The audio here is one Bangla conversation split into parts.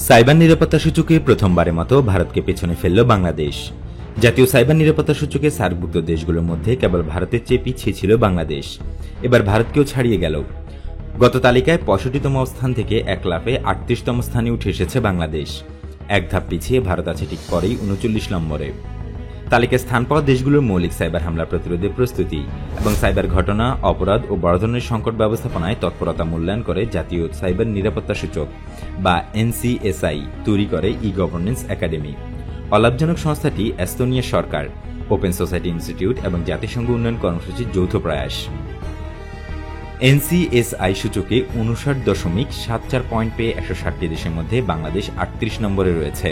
সাইবার নিরাপত্তা সূচকে প্রথমবারের মতো ভারতকে পেছনে ফেলল বাংলাদেশ। জাতীয় সাইবার নিরাপত্তা সূচকে সার্কভুক্ত দেশগুলোর মধ্যে কেবল ভারতের চেয়ে পিছিয়ে ছিল বাংলাদেশ। এবার ভারতকেও ছাড়িয়ে গেল। গত তালিকায় 65তম স্থান থেকে এক লাফে 38তম স্থানে উঠে এসেছে বাংলাদেশ। এক ধাপ পিছিয়ে ভারত আছে ঠিক পরেই 39 নম্বরে। তালিকায় স্থান পাওয়া দেশগুলোর মৌলিক সাইবার হামলা প্রতিরোধে প্রস্তুতি এবং সাইবার ঘটনা, অপরাধ ও বড় ধরনের সংকট ব্যবস্থাপনায় তৎপরতা মূল্যায়ন করে জাতীয় সাইবার নিরাপত্তা সূচক বা NCSI তৈরি করে ই-গভর্নেন্স একাডেমি। অলাভজনক সংস্থাটি এস্তোনিয়া সরকার, ওপেন সোসাইটি ইনস্টিটিউট এবং জাতিসংঘ উন্নয়ন কর্মসূচির যৌথ প্রয়াস। NCSI সূচকে 59.74 পয়েন্ট পেয়ে 160টি দেশের মধ্যে বাংলাদেশ 38 নম্বরে রয়েছে।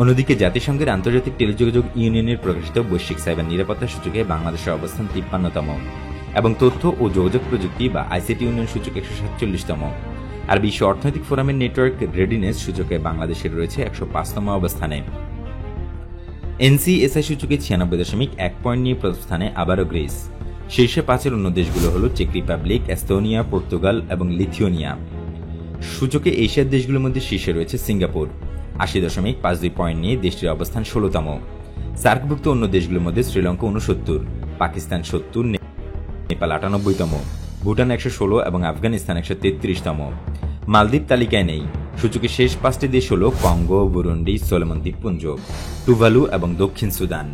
অন্যদিকে জাতিসংঘের আন্তর্জাতিক টেলিযোগাযোগ ইউনিয়নের প্রকাশিত বৈশ্বিক সাইবার নিরাপত্তা সূচকে বাংলাদেশের অবস্থান 53তম এবং তথ্য ও যোগাযোগ প্রযুক্তি বা ICT উন্নয়ন সূচক 147তম। আর বিশ্ব অর্থনৈতিক ফোরামের নেটওয়ার্ক রেডিনেস সূচকে বাংলাদেশের রয়েছে 105তম অবস্থানে। NCSI সূচকে 96.1 পয়েন্ট নিয়ে প্রথম স্থানে আবারও গ্রিস। শীর্ষে 5-এর অন্য দেশগুলো হল চেক রিপাবলিক, এস্তোনিয়া, পর্তুগাল এবং লিথুয়ানিয়া। সূচকে এশিয়ার দেশগুলোর মধ্যে শীর্ষে রয়েছে সিঙ্গাপুর 80.52 পয়েন্ট নিয়ে দেশটির অবস্থান 16তম। সার্কভুক্ত অন্য দেশগুলোর মধ্যে শ্রীলঙ্কা 69, পাকিস্তান 70, নেপাল 98তম, ভুটান 116 এবং আফগানিস্তান 133তম। মালদ্বীপ তালিকায় নেই। সূচকের শেষ 5টি দেশ হল কঙ্গো, বুরুন্ডি, সোলোমন দ্বীপপুঞ্জ, টুভালু এবং দক্ষিণ সুদান।